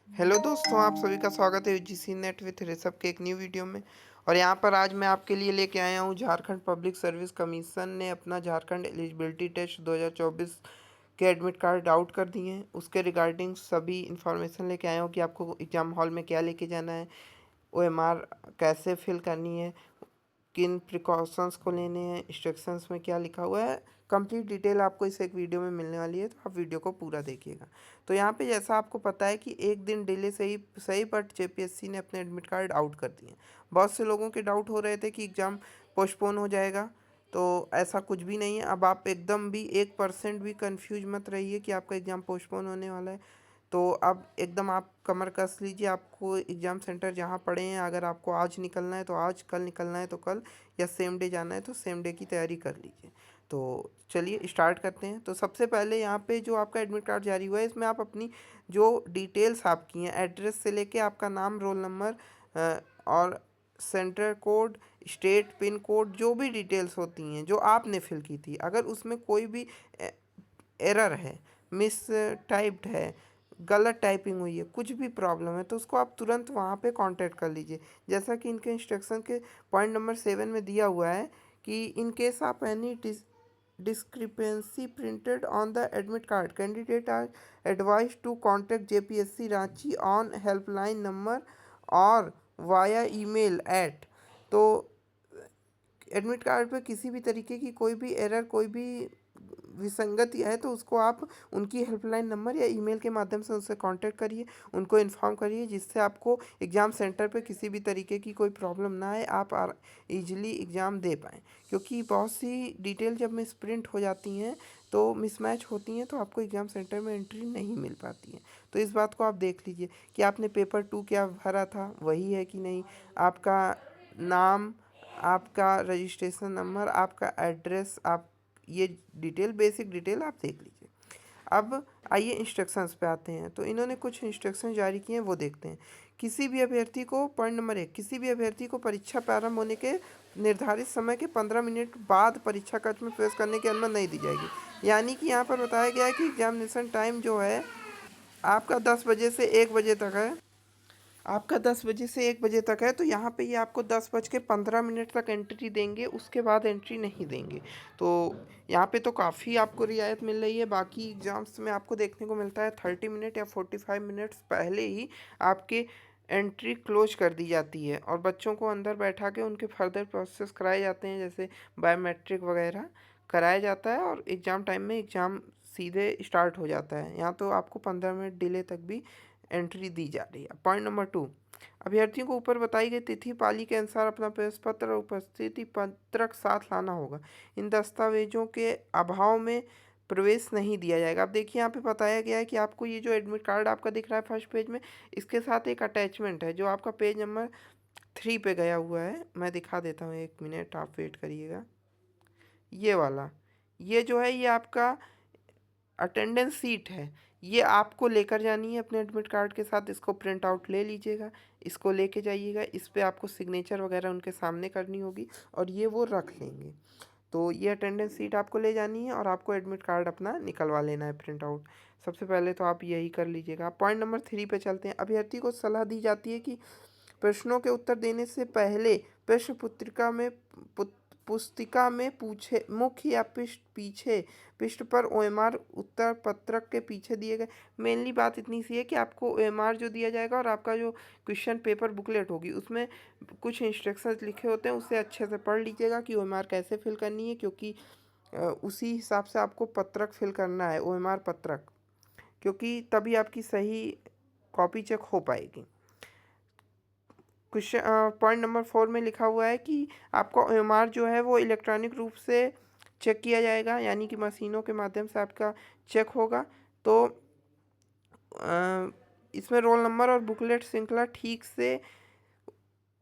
Hello दोस्तों, आप सभी का स्वागत है यूजीसी नेट विथ ऋषभ के एक न्यू वीडियो में। और यहाँ पर आज मैं आपके लिए लेके आया हूँ झारखंड पब्लिक सर्विस कमीशन ने अपना झारखंड एलिजिबिलिटी टेस्ट 2024 के एडमिट कार्ड आउट कर दिए हैं। उसके रिगार्डिंग सभी इन्फॉर्मेशन लेके आया हूँ कि आपको एग्ज़ाम हॉल में क्या लेके जाना है, ओएमआर कैसे फिल करनी है, किन प्रिकॉशंस को लेने हैं, इंस्ट्रक्शंस में क्या लिखा हुआ है। कंप्लीट डिटेल आपको इस एक वीडियो में मिलने वाली है, तो आप वीडियो को पूरा देखिएगा। तो यहाँ पे जैसा आपको पता है कि एक दिन डिले से ही सही, बट जेपीएससी ने अपने एडमिट कार्ड आउट कर दिए। बहुत से लोगों के डाउट हो रहे थे कि एग्ज़ाम पोस्टपोन हो जाएगा, तो ऐसा कुछ भी नहीं है। अब आप एकदम भी 1% भी कंफ्यूज मत रहिए कि आपका एग्ज़ाम पोस्टपोन होने वाला है। तो अब एकदम आप कमर कस लीजिए। आपको एग्ज़ाम सेंटर जहाँ पड़े हैं, अगर आपको आज निकलना है तो आज, कल निकलना है तो कल, या सेम डे जाना है तो सेम डे की तैयारी कर लीजिए। तो चलिए स्टार्ट करते हैं। तो सबसे पहले यहाँ पे जो आपका एडमिट कार्ड जारी हुआ है, इसमें आप अपनी जो डिटेल्स आपकी हैं, एड्रेस से लेके आपका नाम, रोल नंबर और centre code, state pin code, जो भी डिटेल्स होती हैं जो आपने फिल की थी, अगर उसमें कोई भी एरर है, मिस टाइप्ड है, गलत टाइपिंग हुई है, कुछ भी प्रॉब्लम है, तो उसको आप तुरंत वहाँ पे कांटेक्ट कर लीजिए। जैसा कि इनके इंस्ट्रक्शन के पॉइंट नंबर 7 में दिया हुआ है कि in case of any discrepancy printed on the admit card, candidate are advised to contact JPSC Ranchi on helpline number और via email at। तो एडमिट कार्ड पे किसी भी तरीके की कोई भी एरर, कोई भी विसंगति है, तो उसको आप उनकी हेल्पलाइन नंबर या ईमेल के माध्यम से उनसे कांटेक्ट करिए, उनको इन्फॉर्म करिए, जिससे आपको एग्ज़ाम सेंटर पे किसी भी तरीके की कोई प्रॉब्लम ना आए, आप ईजिली एग्ज़ाम दे पाएँ। क्योंकि बहुत सी डिटेल जब मिस प्रिंट हो जाती हैं तो मिसमैच होती हैं, तो आपको एग्ज़ाम सेंटर में एंट्री नहीं मिल पाती है। तो इस बात को आप देख लीजिए कि आपने पेपर 2 क्या भरा था वही है कि नहीं, आपका नाम, आपका रजिस्ट्रेशन नंबर, आपका एड्रेस, आप ये डिटेल, बेसिक डिटेल आप देख लीजिए। अब आइए इंस्ट्रक्शंस पे आते हैं। तो इन्होंने कुछ इंस्ट्रक्शन जारी किए हैं, वो देखते हैं। किसी भी अभ्यर्थी को, पॉइंट नंबर 1, किसी भी अभ्यर्थी को परीक्षा प्रारंभ होने के निर्धारित समय के 15 मिनट बाद परीक्षा कक्ष में प्रवेश करने की अनुमति नहीं दी जाएगी। यानी कि यहाँ पर बताया गया है कि एग्जामिनेशन टाइम जो है आपका 10 बजे से 1 बजे तक है। आपका 10 बजे से 1 बजे तक है, तो यहाँ पे ये आपको 10:15 तक एंट्री देंगे, उसके बाद एंट्री नहीं देंगे। तो यहाँ पे तो काफ़ी आपको रियायत मिल रही है। बाकी एग्ज़ाम्स में आपको देखने को मिलता है 30 मिनट या 45 मिनट्स पहले ही आपके एंट्री क्लोज कर दी जाती है, और बच्चों को अंदर बैठा के उनके फर्दर प्रोसेस कराए जाते हैं, जैसे बायोमेट्रिक वगैरह कराया जाता है, और एग्ज़ाम टाइम में एग्ज़ाम सीधे स्टार्ट हो जाता है। यहाँ तो आपको 15 मिनट डिले तक भी एंट्री दी जा रही है। पॉइंट नंबर 2, अभ्यर्थियों को ऊपर बताई गई तिथि पाली के अनुसार अपना प्रवेश पत्र और उपस्थिति पत्रक साथ लाना होगा। इन दस्तावेजों के अभाव में प्रवेश नहीं दिया जाएगा। अब देखिए यहाँ पे बताया गया है कि आपको ये जो एडमिट कार्ड आपका दिख रहा है फर्स्ट पेज में, इसके साथ एक अटैचमेंट है जो आपका पेज नंबर 3 पे गया हुआ है। मैं दिखा देता हूँ, 1 मिनट आप वेट करिएगा। ये वाला, ये जो है ये आपका अटेंडेंस सीट है। ये आपको लेकर जानी है अपने एडमिट कार्ड के साथ। इसको प्रिंट आउट ले लीजिएगा, इसको लेके जाइएगा। इस पे आपको सिग्नेचर वगैरह उनके सामने करनी होगी, और ये वो रख लेंगे। तो ये अटेंडेंस सीट आपको ले जानी है, और आपको एडमिट कार्ड अपना निकलवा लेना है प्रिंट आउट। सबसे पहले तो आप यही कर लीजिएगा। पॉइंट नंबर 3 पे चलते हैं। अभ्यर्थी को सलाह दी जाती है कि प्रश्नों के उत्तर देने से पहले प्रश्न पुस्तिका में पूछे मुख्य या पीछे पृष्ठ पर ओएमआर उत्तर पत्रक के पीछे दिए गए। मेनली बात इतनी सी है कि आपको ओएमआर जो दिया जाएगा और आपका जो क्वेश्चन पेपर बुकलेट होगी, उसमें कुछ इंस्ट्रक्शंस लिखे होते हैं, उससे अच्छे से पढ़ लीजिएगा कि ओएमआर कैसे फिल करनी है, क्योंकि उसी हिसाब से आपको पत्रक फिल करना है, ओएमआर पत्रक, क्योंकि तभी आपकी सही कॉपी चेक हो पाएगी। क्वेश्चन पॉइंट नंबर 4 में लिखा हुआ है कि आपका ओएमआर जो है वो इलेक्ट्रॉनिक रूप से चेक किया जाएगा, यानी कि मशीनों के माध्यम से आपका चेक होगा। तो इसमें रोल नंबर और बुकलेट श्रृंखला ठीक से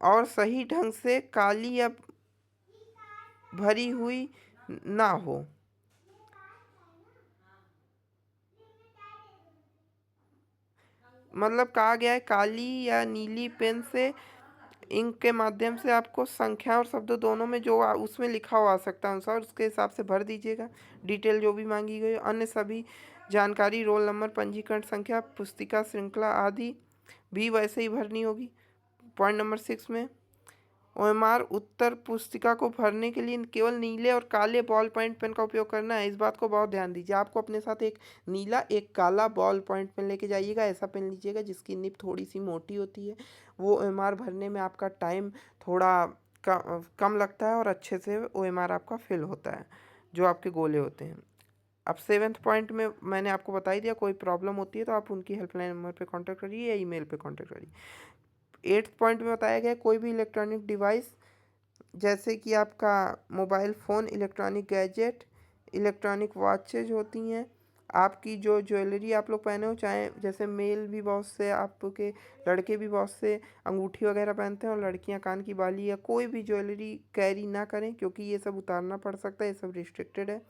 और सही ढंग से काली या भरी हुई ना हो। मतलब कहा गया है काली या नीली पेन से इंक के माध्यम से आपको संख्या और शब्द दोनों में जो उसमें लिखा हुआ आ सकता है अनुसार, उसके हिसाब से भर दीजिएगा डिटेल जो भी मांगी गई। अन्य सभी जानकारी, रोल नंबर, पंजीकरण संख्या, पुस्तिका श्रृंखला आदि बी वैसे ही भरनी होगी। पॉइंट नंबर 6 में ओएमआर उत्तर पुस्तिका को भरने के लिए केवल नीले और काले बॉल पॉइंट पेन का उपयोग करना है। इस बात को बहुत ध्यान दीजिए। आपको अपने साथ एक नीला एक काला बॉल पॉइंट पेन लेके जाइएगा। ऐसा पेन लीजिएगा जिसकी निब थोड़ी सी मोटी होती है। वो ओएमआर भरने में आपका टाइम थोड़ा कम लगता है और अच्छे से ओएमआर आपका फिल होता है जो आपके गोले होते हैं। अब 7th पॉइंट में मैंने आपको बता ही दिया, कोई प्रॉब्लम होती है तो आप उनकी हेल्पलाइन नंबर पे कांटेक्ट करिए या ईमेल पे कांटेक्ट करिए। 8th पॉइंट में बताया गया कोई भी इलेक्ट्रॉनिक डिवाइस जैसे कि आपका mobile phone, electronic gadget, electronic watches होती हैं, आपकी जो ज्वेलरी आप लोग पहने हो, चाहे जैसे मेल भी बहुत से आपके लड़के भी बहुत से अंगूठी वगैरह पहनते हैं और लड़कियां कान की बाली या कोई भी ज्वेलरी कैरी ना करें क्योंकि ये सब उतारना पड़ सकता है, ये सब रिस्ट्रिक्टेड है,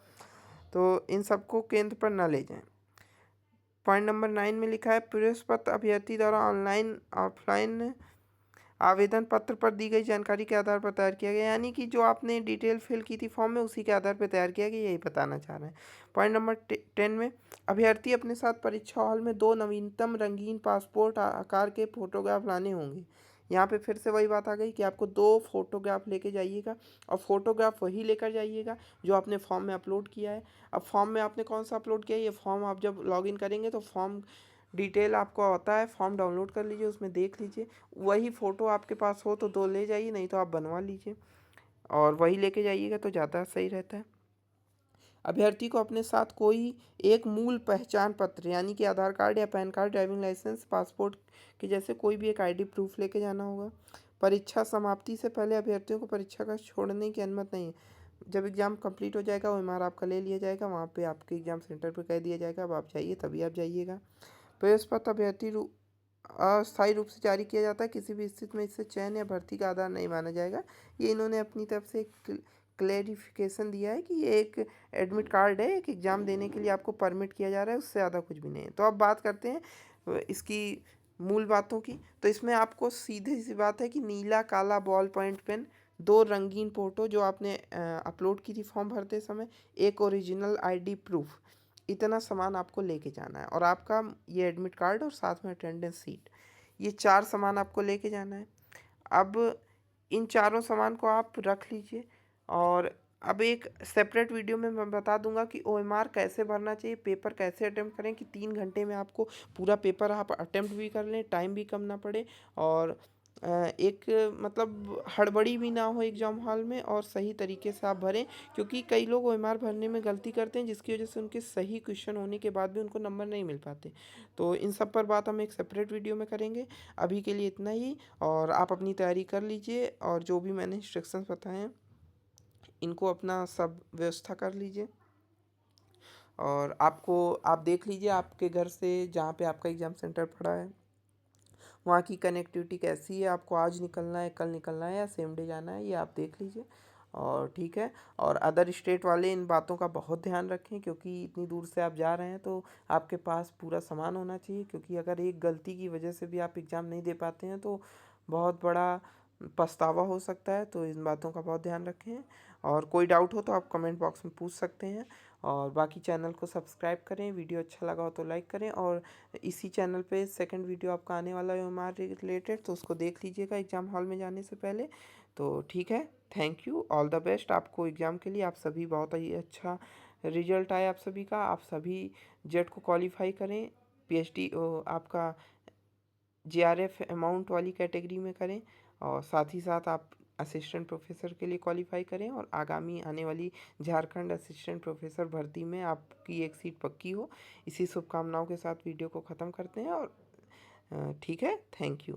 तो इन सबको केंद्र पर ना ले जाएं। पॉइंट नंबर 9 में लिखा है प्रवेश पत्र अभ्यर्थी द्वारा ऑनलाइन ऑफलाइन आवेदन पत्र पर दी गई जानकारी के आधार पर तैयार किया गया, यानी कि जो आपने डिटेल फिल की थी फॉर्म में उसी के आधार पर तैयार किया गया, यही बताना चाह रहे हैं। पॉइंट नंबर 10 में अभ्यर्थी अपने साथ परीक्षा हॉल में 2 नवीनतम रंगीन पासपोर्ट आकार के फोटोग्राफ लाने होंगे। यहाँ पे फिर से वही बात आ गई कि आपको 2 फोटोग्राफ लेके जाइएगा और फोटोग्राफ वही लेकर जाइएगा जो आपने फॉर्म में अपलोड किया है। अब फॉर्म में आपने कौन सा अपलोड किया है, ये फॉर्म आप जब लॉगिन करेंगे तो फॉर्म डिटेल आपको आता है, फॉर्म डाउनलोड कर लीजिए, उसमें देख लीजिए। वही फ़ोटो आपके पास हो तो 2 ले जाइए, नहीं तो आप बनवा लीजिए और वही लेके जाइएगा तो ज़्यादा सही रहता है। अभ्यर्थी को अपने साथ कोई एक मूल पहचान पत्र यानी कि आधार कार्ड या PAN card, driving licence, passport के जैसे कोई भी एक आईडी प्रूफ लेके जाना होगा। परीक्षा समाप्ति से पहले अभ्यर्थियों को परीक्षा का छोड़ने की अनुमति नहीं है। जब एग्ज़ाम कंप्लीट हो जाएगा ओएमआर आपका ले लिया जाएगा, वहाँ पे आपके एग्ज़ाम सेंटर पे कह दिया जाएगा अब आप जाइए, तभी आप जाइएगा। प्रवेश पत्र अभ्यर्थी अस्थायी रूप से जारी किया जाता है, किसी भी स्थिति में इससे चयन या भर्ती का आधार नहीं माना जाएगा। ये इन्होंने अपनी तरफ से एक क्लेरिफिकेशन दिया है कि ये एक एडमिट कार्ड है, एक एग्ज़ाम देने के लिए आपको परमिट किया जा रहा है, उससे ज़्यादा कुछ भी नहीं है। तो अब बात करते हैं इसकी मूल बातों की। तो इसमें आपको सीधी सी बात है कि नीला काला बॉल पॉइंट पेन, 2 रंगीन फ़ोटो जो आपने अपलोड की थी फॉर्म भरते समय, एक ओरिजिनल आईडी प्रूफ, इतना सामान आपको लेके जाना है और आपका ये एडमिट कार्ड और साथ में अटेंडेंस सीट, ये 4 सामान आपको लेके जाना है। अब इन चारों सामान को आप रख लीजिए और अब एक सेपरेट वीडियो में मैं बता दूंगा कि ओएमआर कैसे भरना चाहिए, पेपर कैसे अटेम्प्ट करें कि 3 घंटे में आपको पूरा पेपर आप अटेम्प्ट भी कर लें, टाइम भी कम ना पड़े और एक मतलब हड़बड़ी भी ना हो एग्ज़ाम हॉल में और सही तरीके से आप भरें, क्योंकि कई लोग ओएमआर भरने में गलती करते हैं जिसकी वजह से उनके सही क्वेश्चन होने के बाद भी उनको नंबर नहीं मिल पाते। तो इन सब पर बात हम एक सेपरेट वीडियो में करेंगे। अभी के लिए इतना ही और आप अपनी तैयारी कर लीजिए और जो भी मैंने इंस्ट्रक्शंस बताए हैं इनको अपना सब व्यवस्था कर लीजिए और आपको आप देख लीजिए आपके घर से जहाँ पे आपका एग्ज़ाम सेंटर पड़ा है वहाँ की कनेक्टिविटी कैसी है, आपको आज निकलना है, कल निकलना है या सेम डे जाना है, ये आप देख लीजिए और ठीक है। और अदर स्टेट वाले इन बातों का बहुत ध्यान रखें क्योंकि इतनी दूर से आप जा रहे हैं तो आपके पास पूरा सामान होना चाहिए, क्योंकि अगर एक गलती की वजह से भी आप एग्ज़ाम नहीं दे पाते हैं तो बहुत बड़ा पछतावा हो सकता है। तो इन बातों का बहुत ध्यान रखें और कोई डाउट हो तो आप कमेंट बॉक्स में पूछ सकते हैं और बाकी चैनल को सब्सक्राइब करें, वीडियो अच्छा लगा हो तो लाइक करें और इसी चैनल पे सेकंड वीडियो आपका आने वाला है हमारे रिलेटेड, तो उसको देख लीजिएगा एग्ज़ाम हॉल में जाने से पहले। तो ठीक है, thank you, all the best आपको एग्ज़ाम के लिए। आप सभी बहुत ही अच्छा रिजल्ट आए आप सभी का, आप सभी जेट को क्वालिफाई करें, पीएचडी आपका जेआरएफ अमाउंट वाली कैटेगरी में करें और साथ ही साथ आप असिस्टेंट प्रोफेसर के लिए क्वालिफाई करें और आगामी आने वाली झारखंड असिस्टेंट प्रोफेसर भर्ती में आपकी एक सीट पक्की हो। इसी शुभकामनाओं के साथ वीडियो को ख़त्म करते हैं और ठीक है, थैंक यू।